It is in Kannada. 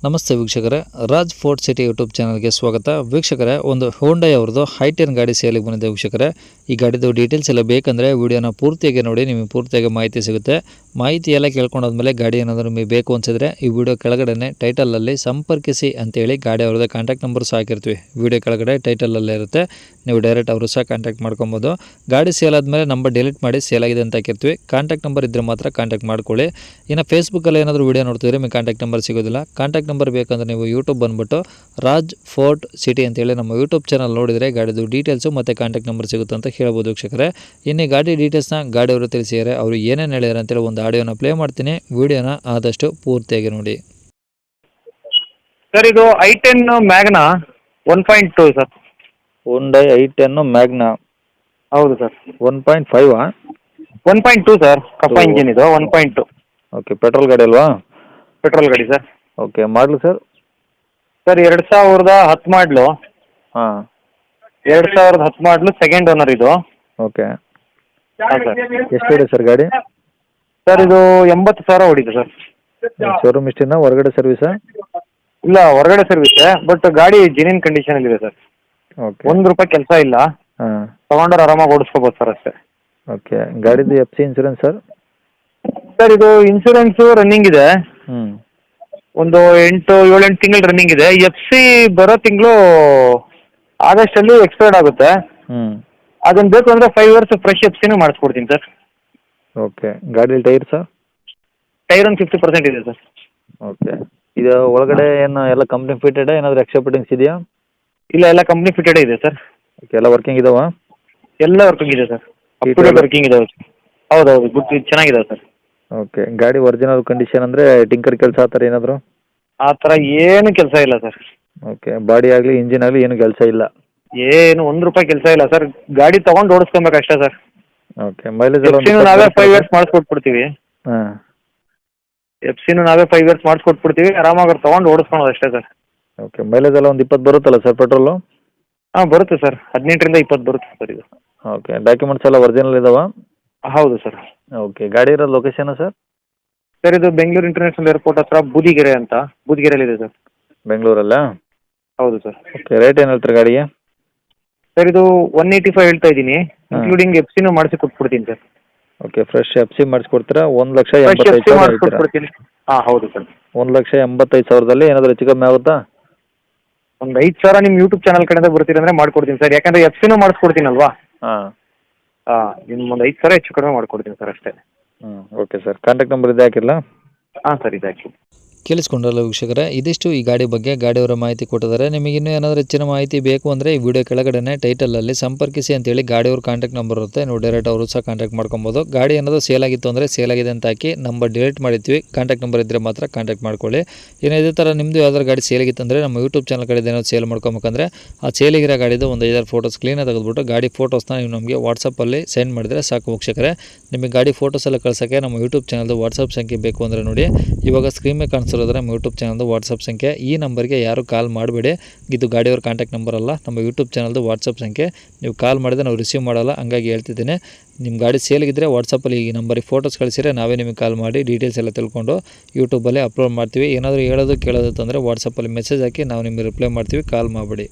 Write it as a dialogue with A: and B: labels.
A: ನಮಸ್ತೆ ವೀಕ್ಷಕರೇ, ರಾಜ್ ಫೋರ್ಟ್ ಸಿಟಿ ಯೂಟ್ಯೂಬ್ ಚಾನಲ್ಗೆ ಸ್ವಾಗತ. ವೀಕ್ಷಕರೇ, ಒಂದು ಹೋಂಡೈ ಅವ್ರದ್ದು ಹೈ10 ಗಾಡಿ ಸೇಲಿಗೆ ಬಂದಿದೆ. ವೀಕ್ಷಕರೇ, ಈ ಗಾಡಿದು ಡೀಟೇಲ್ಸ್ ಎಲ್ಲ ಬೇಕಂದರೆ ವಿಡಿಯೋನ ಪೂರ್ತಿಯಾಗಿ ನೋಡಿ, ನಿಮಗೆ ಪೂರ್ತಿಯಾಗಿ ಮಾಹಿತಿ ಸಿಗುತ್ತೆ. ಮಾಹಿತಿ ಎಲ್ಲ ಕೇಳ್ಕೊಂಡಾದ್ಮೇಲೆ ಗಾಡಿ ಏನಾದರೂ ನಿಮಗೆ ಬೇಕು ಅನಿಸಿದ್ರೆ ಈ ವಿಡಿಯೋ ಕೆಳಗಡೆ ಟೈಟಲಲ್ಲಿ ಸಂಪರ್ಕಿಸಿ ಅಂತೇಳಿ ಗಾಡಿ ಅವ್ರದ್ದು ಕಾಂಟ್ಯಾಕ್ಟ್ ನಂಬರ್ ಸಹ ಹಾಕಿರ್ತೀವಿ. ವಿಡಿಯೋ ಕೆಳಗಡೆ ಟೈಟಲಲ್ಲೇ ಇರುತ್ತೆ, ನೀವು ಡೈರೆಕ್ಟ್ ಅವರು ಸಹ ಕಾಂಟ್ಯಾಕ್ಟ್ ಮಾಡ್ಕೊಬೋದು. ಗಾಡಿ ಸೇಲ್ ಆದಮೇಲೆ ನಂಬರ್ ಡಿಲೀಟ್ ಮಾಡಿ ಸೇಲ್ ಆಗಿದೆ ಅಂತ ಹಾಕಿರ್ತೀವಿ. ಕಾಂಟ್ಯಾಕ್ಟ್ ನಂಬರ್ ಇದ್ದರೆ ಮಾತ್ರ ಕಾಂಟ್ಯಾಕ್ಟ್ ಮಾಡ್ಕೊಳ್ಳಿ. ಇನ್ನು ಫೇಸ್ಬುಕ್ಕಲ್ಲಿ ಏನಾದರೂ ವಿಡಿಯೋ ನೋಡ್ತಿದ್ರೆ ನಿಮಗೆ ಕಾಂಟ್ಯಾಕ್ಟ್ ನಂಬರ್ ಸಿಗೋದಿಲ್ಲ. ಕಾಂಟ್ಯಾಕ್ಟ್ ನಂಬರ್ ಬೇಕಂದ್ರೆ ನೀವು ಯೂಟ್ಯೂಬ್ ಬಂದುಬಿಟ್ಟು ರಾಜ್ ಫೋರ್ಟ್ ಸಿಟಿ ಅಂತೇಳಿ ನಮ್ಮ ಯೂಟ್ಯೂಬ್ ಚಾನಲ್ ನೋಡಿದರೆ ಗಾಡಿದು ಡೀಟೇಲ್ಸು ಮತ್ತು ಕಾಂಟ್ಯಾಕ್ಟ್ ನಂಬರ್ ಸಿಗುತ್ತೆ ಅಂತ ಹೇಳ್ಬೋದು ವೀಕ್ಷಕರೇ. ಇನ್ನು ಗಾಡಿ ಡೀಟೇಲ್ಸ್ನ ಗಾಡಿಯವರು ತಿಳಿಸಿದ್ದಾರೆ, ಅವರು ಏನೇನು ಹೇಳ್ಯಾರ ಅಂತೇಳಿ ಒಂದು ಆಡಿಯೋನ ಪ್ಲೇ ಮಾಡ್ತೀನಿ. ವಿಡಿಯೋನ ಆದಷ್ಟು ಪೂರ್ತಿಯಾಗಿ ನೋಡಿ.
B: ಸರ್, ಇದು i10 Magna 1.2 sir.
A: Hyundai i10 Magna.
B: ಹೌದು ಸರ್.
A: 1.5
B: 1.2 ಸರ್, ಕಪ್ಪ ಇಂಜಿನ್ ಇದು 1.2.
A: ಓಕೆ, ಪೆಟ್ರೋಲ್ ಗಾಡಿ ಅಲ್ವಾ?
B: ಪೆಟ್ರೋಲ್ ಗಾಡಿ ಸರ್.
A: ಓಕೆ, ಮಾಡಲು ಸರ್?
B: ಸರ್ 2010 ಮಾಡಲು.
A: ಹಾಂ,
B: 2010 ಮಾಡಲು, ಸೆಕೆಂಡ್ ಓನರ್ ಇದು.
A: ಓಕೆ.
B: ಹಾಂ ಸರ್.
A: ಎಷ್ಟಿದೆ ಸರ್ ಗಾಡಿ?
B: ಸರ್, ಇದು 80,000 ಹೊಡಿದೆ ಸರ್.
A: ಶೋರೂಮ್ ಇಷ್ಟಿನ ಹೊರಗಡೆ ಸರ್ವಿಸಾ?
B: ಇಲ್ಲ, ಹೊರಗಡೆ ಸರ್ವಿಸ್, ಬಟ್ ಗಾಡಿ ಜೆನ್ಯೂನ್ ಕಂಡೀಷನ್ ಇದೆ ಸರ್.
A: ಓಕೆ.
B: ₹1 ಕೆಲಸ ಇಲ್ಲ.
A: ಹಾಂ,
B: ತಗೊಂಡ್ರೆ ಆರಾಮಾಗಿ ಓಡಿಸ್ಕೋಬೋದು ಸರ್ ಅಷ್ಟೇ.
A: ಓಕೆ. ಗಾಡಿದು FC ಇನ್ಸೂರೆನ್ಸ್ ಸರ್?
B: ಸರ್, ಇದು ಇನ್ಸೂರೆನ್ಸು ರನ್ನಿಂಗ್ ಇದೆ.
A: ಹ್ಞೂ,
B: ಒಂದು 7-8 ತಿಂಗಳು ರನ್ನಿಂಗ್ ಇದೆ. FC ಬರೋ ತಿಂಗಳು ಆಗಸ್ಟಲ್ಲಿ ಎಕ್ಸ್ಪೈರ್ಡ್ ಆಗುತ್ತೆ.
A: ಹ್ಞೂ,
B: ಅದನ್ನು ಬೇಕು ಅಂದರೆ 5 ಇಯರ್ಸ್ ಫ್ರೆಶ್ FCನೂ ಮಾಡಿಸ್ಕೊಡ್ತೀನಿ ಸರ್.
A: ಓಕೆ. ಗಾಡಿ ಟೈರ್ ಸರ್?
B: ಟೈರ್ ಒಂದು 50% ಇದೆ ಸರ್.
A: ಓಕೆ. ಇದು ಒಳಗಡೆ ಏನು ಎಲ್ಲ ಕಂಪ್ನಿ ಫಿಟೆಡ್, ಏನಾದರೂ ಎಕ್ಸ್ಟ್ರಾ ಫಿಟ್ಟಿಂಗ್ಸ್ ಇದೆಯಾ?
B: ಇಲ್ಲ, ಎಲ್ಲ ಕಂಪ್ನಿ ಫಿಟೆಡ್ ಇದೆ ಸರ್.
A: ಓಕೆ, ಎಲ್ಲ ವರ್ಕಿಂಗ್ ಇದಾವಾ?
B: ಎಲ್ಲ ವರ್ಕಿಂಗ್ ಇದೆ sir. Up to date working ಇದಾವೆ. ಹೌದೌದು, ಗುಡ್, ಚೆನ್ನಾಗಿದಾವೆ ಸರ್.
A: ಓಕೆ. ಗಾಡಿ ಒರಿಜಿನಲ್ ಕಂಡೀಷನ್ ಅಂದರೆ ಟಿಂಕರ್ ಕೆಲಸ ಆ ಥರ ಏನಾದರೂ?
B: ಆ ಥರ ಏನು ಕೆಲಸ ಇಲ್ಲ ಸರ್.
A: ಓಕೆ. ಬಾಡಿ ಆಗಲಿ ಇಂಜಿನ್ ಆಗಲಿ ಏನು ಕೆಲಸ ಇಲ್ಲ?
B: ಏನು ₹1 ಕೆಲಸ ಇಲ್ಲ ಸರ್. ಗಾಡಿ ತೊಗೊಂಡು ಓಡಿಸ್ಕೊಬೇಕು ಅಷ್ಟೇ ಸರ್.
A: ಓಕೆ. ಮೈಲೇಜ್
B: FCನೂ ನಾವೇ 5 ಇಯರ್ಸ್ ಮಾಡಿಸ್ಕೊಟ್ಬಿಡ್ತೀವಿ.
A: ಹಾಂ,
B: FCನೂ ನಾವೇ 5 ಇಯರ್ಸ್ ಮಾಡಿಸ್ಕೊಟ್ಬಿಡ್ತೀವಿ. ಆರಾಮಾಗಿ ಅವ್ರು ತೊಗೊಂಡು ಓಡಿಸ್ಕೊಳೋದು ಅಷ್ಟೇ ಸರ್.
A: ಓಕೆ. ಮೈಲೇಜ್ ಎಲ್ಲ ಒಂದು 20 ಬರುತ್ತಲ್ಲ ಸರ್ ಪೆಟ್ರೋಲು?
B: ಹಾಂ, ಬರುತ್ತೆ ಸರ್. 18ರಿಂದ 20 ಬರುತ್ತೆ ಸರ್ ಇದು.
A: ಓಕೆ. ಡಾಕ್ಯುಮೆಂಟ್ಸ್ ಎಲ್ಲ ಒರಿಜಿನಲ್ ಇದಾವಾ?
B: ಹೌದು ಸರ್.
A: ಓಕೆ. ಗಾಡಿ ಇರೋ ಲೊಕೇಶನ್ ಸರ್?
B: ಸರ್, ಇದು ಬೆಂಗಳೂರು ಇಂಟರ್ನ್ಯಾಷನಲ್ ಏರ್ಪೋರ್ಟ್ ಹತ್ರ ಬೂದಿಗೆರೆ ಅಂತ, ಬೂದಿಗೆರೆಯಲ್ಲಿದೆ ಸರ್.
A: ಬೆಂಗಳೂರಲ್ಲ?
B: ಹೌದು ಸರ್.
A: ಓಕೆ. ರೇಟ್ ಏನು ಹೇಳ್ತೀರಿ ಗಾಡಿಗೆ?
B: ಸರ್, ಇದು 185 ಹೇಳ್ತಾ ಇದ್ದೀನಿ, ಇನ್ಕ್ಲೂಡಿಂಗ್ FCನೂ ಮಾಡಿಸಿ ಕೊಟ್ಬಿಡ್ತೀನಿ ಸರ್.
A: ಓಕೆ. ಫ್ರೆಶ್ FC ಮಾಡಿಸ್ಕೊಡ್ತೀರಾ?
B: ಫ್ರೆಶ್ FC
A: 1,85,000
B: ಮಾಡಿಸ್ಕೊಟ್ಬಿಡ್ತೀನಿ. ಹಾಂ, ಹೌದು ಸರ್.
A: 1,85,000 ಏನಾದರೂ ಹೆಚ್ಚು ಕಮ್ಮಿ ಆಗುತ್ತಾ?
B: ಒಂದು 5,000 ನಿಮ್ಮ ಯೂಟ್ಯೂಬ್ ಚಾನಲ್ ಕಡೆಯಿಂದ ಬರ್ತೀರಿ ಅಂದರೆ ಮಾಡ್ಕೊಡ್ತೀನಿ ಸರ್. ಯಾಕಂದರೆ FCನೂ ಮಾಡಿಸ್ಕೊಡ್ತೀನಲ್ವಾ?
A: ಹಾಂ,
B: ಹಾಂ, ನಿಮ್ಮ ಒಂದು 5,000 ಹೆಚ್ಚು ಕಡಿಮೆ ಮಾಡ್ಕೊಡ್ತೀನಿ ಸರ್ ಅಷ್ಟೇ.
A: ಹ್ಞೂ, ಓಕೆ ಸರ್. ಕಾಂಟ್ಯಾಕ್ಟ್ ನಂಬರ್ ಇದೆ ಹಾಕಿರಲಾ?
B: ಹಾಂ ಸರ್, ಇದೆ ಹಾಕಿ.
A: ಕೇಳಿಸ್ಕೊಂಡ್ರಲ್ಲ ವೀಕ್ಷಕರೇ, ಇದಿಷ್ಟು ಈ ಗಾಡಿ ಬಗ್ಗೆ ಗಾಡಿಯವರ ಮಾಹಿತಿ ಕೊಟ್ಟಿದ್ದಾರೆ. ನಿಮಗೆ ಇನ್ನೂ ಏನಾದರೂ ಹೆಚ್ಚಿನ ಮಾಹಿತಿ ಬೇಕು ಅಂದರೆ ಈ ವಿಡಿಯೋ ಕೆಳಗಡೆ ಟೈಟಲಲ್ಲಿ ಸಂಪರ್ಕಿಸಿ ಅಂತೇಳಿ ಗಾಡಿಯವ್ರ ಕಾಂಟ್ಯಾಕ್ಟ್ ನಂಬರ್ ಇರುತ್ತೆ, ನೀವು ಡೈರೆಕ್ಟ್ ಅವರು ಸಹ ಕಾಂಟ್ಯಾಕ್ಟ್ ಮಾಡ್ಕೊಬೋದು. ಗಾಡಿ ಏನಾದರೂ ಸೇಲ್ ಆಗಿತ್ತು ಅಂದರೆ ಸೇಲ್ ಆಗಿದೆ ಅಂತ ಹಾಕಿ ನಂಬರ್ ಡಿಲೀಟ್ ಮಾಡಿರ್ತೀವಿ. ಕಾಂಟ್ಯಾಕ್ಟ್ ನಂಬರ್ ಇದ್ದರೆ ಮಾತ್ರ ಕಾಂಟ್ಯಾಕ್ಟ್ ಮಾಡ್ಕೊಳ್ಳಿ. ಇನ್ನು ಇದೇ ಥರ ನಿಮ್ಮದು ಯಾವ್ದಾದ್ರು ಗಾಡಿ ಸೇಲ್ ಆಗಿತ್ತಂದರೆ ನಮ್ಮ ಯೂಟ್ಯೂಬ್ ಚಾನಲ್ ಕಡೆ ಏನಾದರೂ ಸೇಲ್ ಮಾಡ್ಕೊಬೇಕಂದ್ರೆ ಆ ಸೇಲಿಗಿರೋ ಗಾಡಿದು ಒಂದು 5-6 ಫೋಟೋಸ್ ಕ್ಲೀನಾಗಿ ತೆಗೆದುಬಿಟ್ಟು ಗಾಡಿ ಫೋಟೋಸ್ನ ನೀವು ನಮಗೆ ವಾಟ್ಸಪ್ಪಲ್ಲಿ ಸೆಂಡ್ ಮಾಡಿದರೆ ಸಾಕು ವೀಕ್ಷಕರೇ. ನಿಮಗೆ ಗಾಡಿ ಫೋಟೋಸ್ ಎಲ್ಲ ಕಳ್ಸೋಕ್ಕೆ ನಮ್ಮ ಯೂಟ್ಯೂಬ್ ಚಾನಲ್ದು ವಾಟ್ಸಪ್ ಸಂಖ್ಯೆ ಬೇಕು ಅಂದರೆ ನೋಡಿ, ಇವಾಗ ಸ್ಕ್ರೀನ್ ಮೇಲೆ ಕಾಣಿಸಿರೋದ್ರೆ ನಮ್ಮ ಯೂಟ್ಯೂಬ್ ಚಾನಲ್ದು ವಾಟ್ಸಪ್ ಸಂಖ್ಯೆ. ಈ ನಂಬರ್ಗೆ ಯಾರು ಕಾಲ್ ಮಾಡಬೇಡಿ, ಇದು ಗಾಡಿಯವ್ರ ಕಾಂಟ್ಯಾಕ್ಟ್ ನಂಬರ್ ಅಲ್ಲ, ನಮ್ಮ ಯೂಟ್ಯೂಬ್ ಚಾನಲ್ದು ವಾಟ್ಸಪ್ ಸಂಖ್ಯೆ. ನೀವು ಕಾಲ್ ಮಾಡಿದ್ರೆ ನಾವು ರಿಸೀವ್ ಮಾಡಲ್ಲ, ಹಂಗಾಗಿ ಹೇಳ್ತಿದ್ದೀನಿ. ನಿಮ್ಮ ಗಾಡಿ ಸೇಲಿಗಿದ್ರೆ ವಾಟ್ಸಪ್ಪಲ್ಲಿ ಈ ನಂಬರಿಗೆ ಫೋಟೋಸ್ ಕಳಿಸಿದ್ರೆ ನಾವೇ ನಿಮಗೆ ಕಾಲ್ ಮಾಡಿ ಡೀಟೇಲ್ಸ್ ಎಲ್ಲ ತಿಳ್ಕೊಂಡು ಯೂಟ್ಯೂಬಲ್ಲೇ ಅಪ್ಲೋಡ್ ಮಾಡ್ತೀವಿ. ಏನಾದರೂ ಹೇಳೋದು ಕೇಳೋದು ತಂದರೆ ವಾಟ್ಸಪ್ಪಲ್ಲಿ ಮೆಸೇಜ್ ಹಾಕಿ ನಾವು ನಿಮಗೆ ರಿಪ್ಲೈ ಮಾಡ್ತೀವಿ, ಕಾಲ್ ಮಾಡಬೇಡಿ.